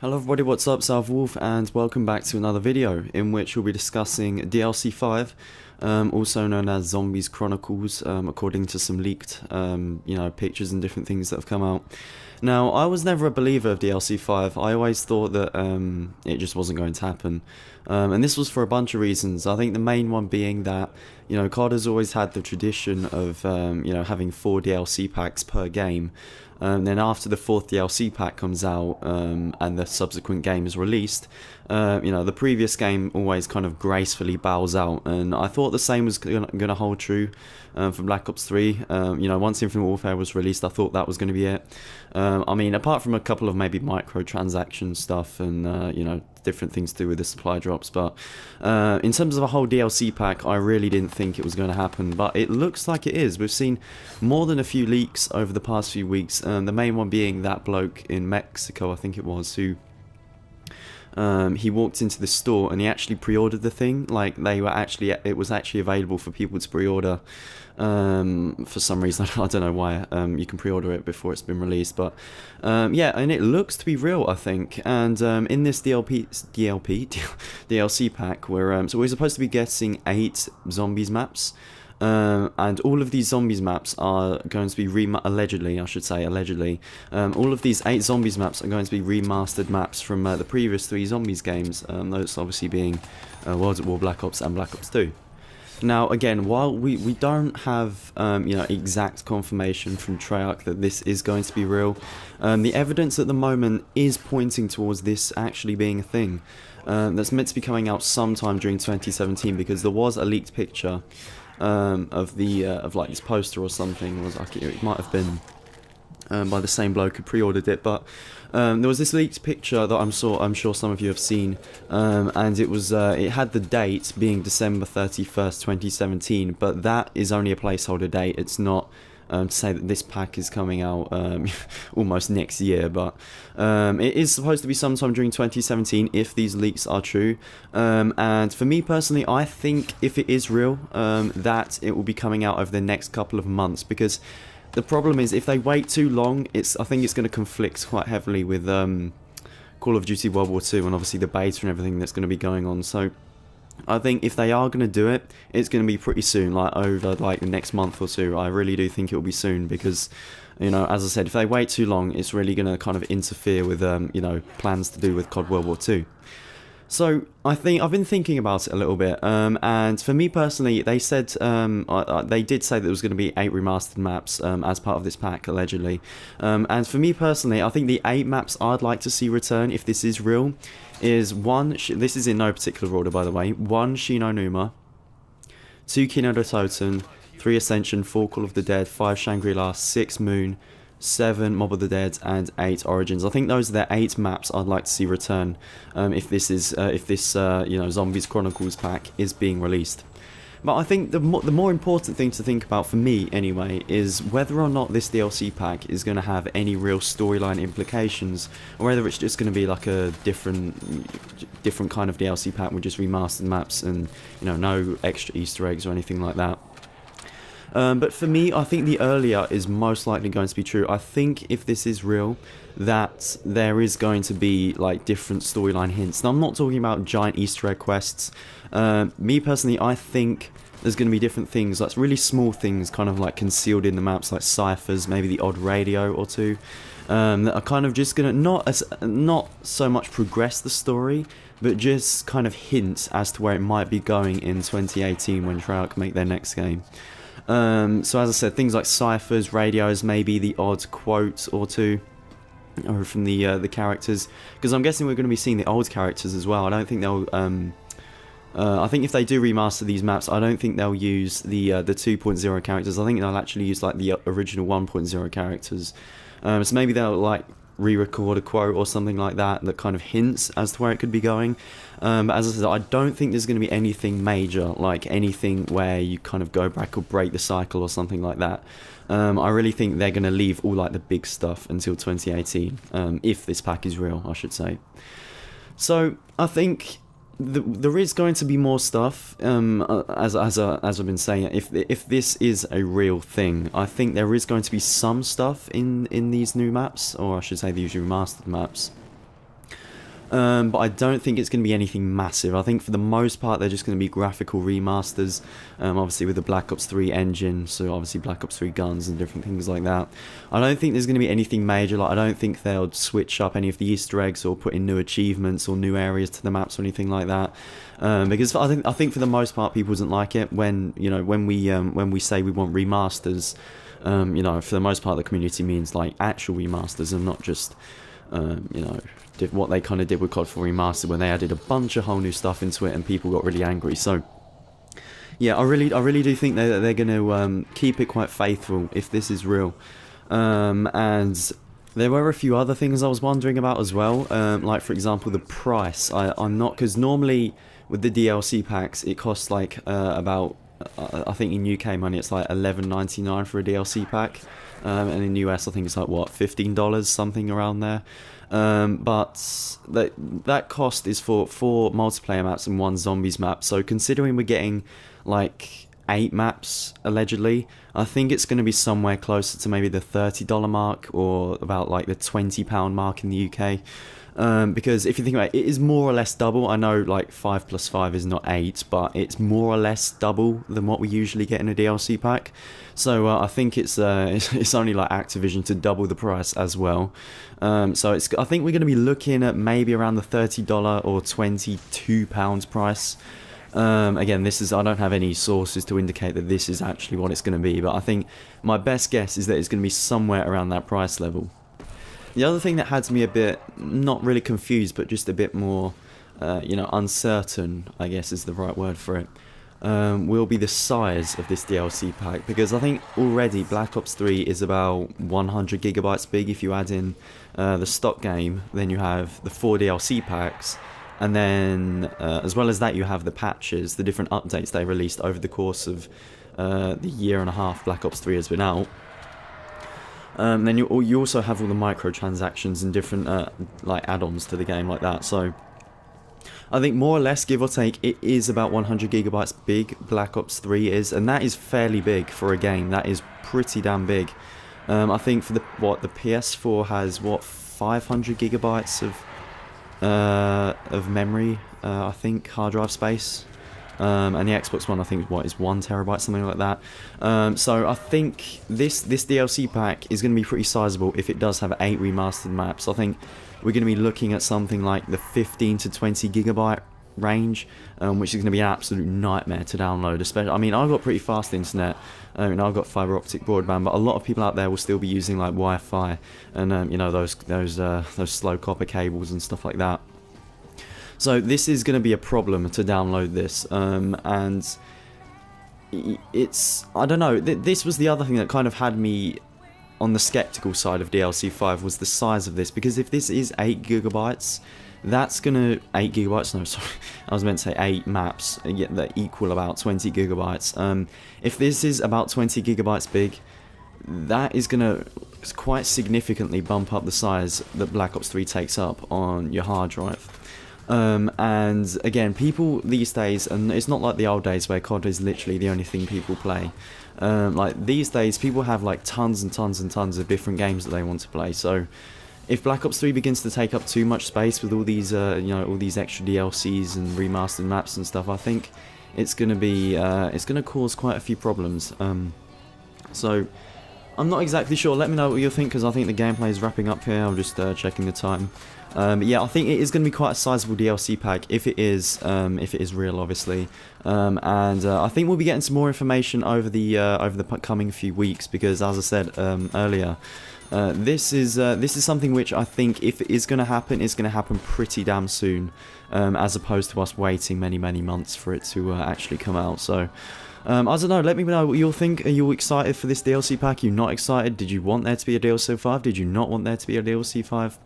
Hello everybody, what's up? South Wolf, and welcome back to another video in which we'll be discussing DLC 5, also known as Zombies Chronicles, according to some leaked, pictures and different things that have come out. Now, I was never a believer of DLC 5. I always thought that it just wasn't going to happen, and this was for a bunch of reasons. I think the main one being that, COD has always had the tradition of, having 4 DLC packs per game. Then after the 4th DLC pack comes out and the subsequent game is released, the previous game always kind of gracefully bows out, and I thought the same was going to hold true for Black Ops 3. Once Infinite Warfare was released, I thought that was going to be it. Apart from a couple of maybe microtransaction stuff and, different things to do with the supply drops, but in terms of a whole DLC pack, I really didn't think it was going to happen, but it looks like it is. We've seen more than a few leaks over the past few weeks, the main one being that bloke in Mexico, I think it was, who he walked into the store and he actually pre-ordered the thing. Like, it was actually available for people to pre-order. For some reason, I don't know why. You can pre-order it before it's been released, but and it looks to be real, I think. And in this DLC pack, so we're supposed to be getting 8 zombies maps. And all of these zombies maps are going to be allegedly, all of these 8 zombies maps are going to be remastered maps from the previous 3 zombies games, those obviously being World at War, Black Ops and Black Ops 2. Now again, while we don't have exact confirmation from Treyarch that this is going to be real, the evidence at the moment is pointing towards this actually being a thing that's meant to be coming out sometime during 2017, because there was a leaked picture of this poster or something. It might have been by the same bloke who pre-ordered it, but there was this leaked picture that I'm sure some of you have seen, and it had the date being December 31st, 2017, but that is only a placeholder date. It's not to say that this pack is coming out almost next year, but it is supposed to be sometime during 2017 if these leaks are true. And for me personally, I think if it is real, that it will be coming out over the next couple of months, because the problem is if they wait too long, I think it's going to conflict quite heavily with Call of Duty World War II and obviously the beta and everything that's going to be going on. So I think if they are going to do it, it's going to be pretty soon, over the next month or two. I really do think it will be soon, because, as I said, if they wait too long, it's really going to kind of interfere with, plans to do with COD World War II. So I've been thinking about it a little bit, and for me personally, they said they did say that there was going to be 8 remastered maps as part of this pack, allegedly. And for me personally, I think the 8 maps I'd like to see return, if this is real, is 1. This is in no particular order, by the way. 1 Shino Numa, 2 Kino de Toten, 3 Ascension, 4 Call of the Dead, 5 Shangri-La, 6 Moon, 7 Mob of the Dead, and 8 Origins. I think those are the 8 maps I'd like to see return if this Zombies Chronicles pack is being released. But I think the more important thing to think about, for me anyway, is whether or not this DLC pack is going to have any real storyline implications, or whether it's just going to be like a different kind of DLC pack with just remastered maps and no extra Easter eggs or anything like that. But for me, I think the earlier is most likely going to be true. I think if this is real, that there is going to be different storyline hints. Now, I'm not talking about giant Easter egg quests. Me personally, I think there's going to be different things, really small things, kind of concealed in the maps, like ciphers, maybe the odd radio or two, that are kind of just going to not so much progress the story, but just kind of hint as to where it might be going in 2018 when Treyarch make their next game. So as I said, things like ciphers, radios, maybe the odd quote or two, or from the characters, because I'm guessing we're going to be seeing the old characters as well. I don't think they'll. I think if they do remaster these maps, I don't think they'll use the 2.0 characters. I think they'll actually use the original 1.0 characters. So maybe they'll re-record a quote or something like that kind of hints as to where it could be going. But as I said, I don't think there's going to be anything major, anything where you kind of go back or break the cycle or something like that. I really think they're going to leave all the big stuff until 2018, if this pack is real, I should say. So I think there is going to be more stuff, as I've been saying. If this is a real thing, I think there is going to be some stuff in these new maps, or I should say these remastered maps. But I don't think it's going to be anything massive. I think for the most part they're just going to be graphical remasters, obviously with the Black Ops 3 engine, so obviously Black Ops 3 guns and different things like that. I don't think there's going to be anything major. Like, I don't think they'll switch up any of the Easter eggs or put in new achievements or new areas to the maps or anything like that. Because I think for the most part people doesn't like it when we say we want remasters. For the most part the community means like actual remasters and not just did what they kind of did with COD 4 Remastered when they added a bunch of whole new stuff into it and people got really angry. So yeah, I really do think that they're going to keep it quite faithful if this is real. And there were a few other things I was wondering about as well, like for example the price. I'm not, because normally with the DLC packs it costs like about I think in UK money it's like $11.99 for a DLC pack, and in US I think it's like what, $15, something around there. But that cost is for 4 multiplayer maps and 1 zombies map. So considering we're getting like 8 maps allegedly, I think it's going to be somewhere closer to maybe the $30 mark or about like the £20 mark in the UK. Because if you think about it, it is more or less double. I know like 5 plus 5 is not 8, but it's more or less double than what we usually get in a DLC pack. So I think it's only like Activision to double the price as well. So I think we're going to be looking at maybe around the $30 or £22 price. Again, I don't have any sources to indicate that this is actually what it's going to be, but I think my best guess is that it's going to be somewhere around that price level. The other thing that has me a bit, not really confused, but just a bit more, uncertain, I guess is the right word for it, will be the size of this DLC pack. Because I think already Black Ops 3 is about 100 gigabytes big if you add in the stock game. Then you have the 4 DLC packs. And then, as well as that, you have the patches, the different updates they released over the course of the year and a half Black Ops 3 has been out. Then you also have all the microtransactions and different like add-ons to the game like that. So I think more or less, give or take, it is about 100 gigabytes big. Black Ops 3 is, and that is fairly big for a game. That is pretty damn big. I think for the PS4 has 500 gigabytes of memory. I think hard drive space. And the Xbox One I think is 1 terabyte, something like that. So I think this DLC pack is going to be pretty sizable if it does have 8 remastered maps. I think we're going to be looking at something like the 15 to 20 gigabyte range, which is going to be an absolute nightmare to download. Especially, I mean, I've got pretty fast internet, and I've got fiber optic broadband, but a lot of people out there will still be using like Wi-Fi and those slow copper cables and stuff like that. So this is going to be a problem to download this, and it's, I don't know, this was the other thing that kind of had me on the skeptical side of DLC 5, was the size of this, because if this is 8 gigabytes, that's going to, 8 gigabytes, no, sorry, I was meant to say 8 maps, that equal about 20 gigabytes. If this is about 20 gigabytes big, that is going to quite significantly bump up the size that Black Ops 3 takes up on your hard drive. And again, people these days, and it's not like the old days where COD is literally the only thing people play. Like these days, people have like tons and tons and tons of different games that they want to play. So if Black Ops 3 begins to take up too much space with all these, all these extra DLCs and remastered maps and stuff, I think it's going to be, it's going to cause quite a few problems. So I'm not exactly sure. Let me know what you think, because I think the gameplay is wrapping up here. I'm just checking the time. But yeah, I think it is going to be quite a sizable DLC pack if it is real, obviously. And I think we'll be getting some more information over the coming few weeks, because as I said earlier, this is something which I think, if it is going to happen, it's going to happen pretty damn soon, as opposed to us waiting many months for it to actually come out. So I don't know, let me know what you'll think. Are you excited for this DLC pack? Are you not excited? Did you want there to be a DLC 5? Did you not want there to be a DLC 5?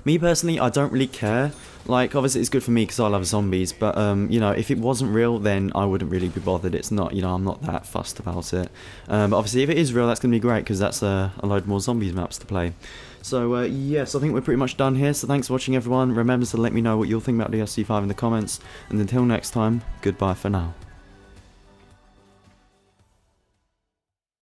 Me personally, I don't really care. Like, obviously it's good for me because I love zombies, but if it wasn't real, then I wouldn't really be bothered. It's not, I'm not that fussed about it. But obviously if it is real, that's going to be great, because that's a load more zombies maps to play. So yes, I think we're pretty much done here. So thanks for watching, everyone. Remember to let me know what you'll think about DLC 5 in the comments, and until next time, goodbye for now.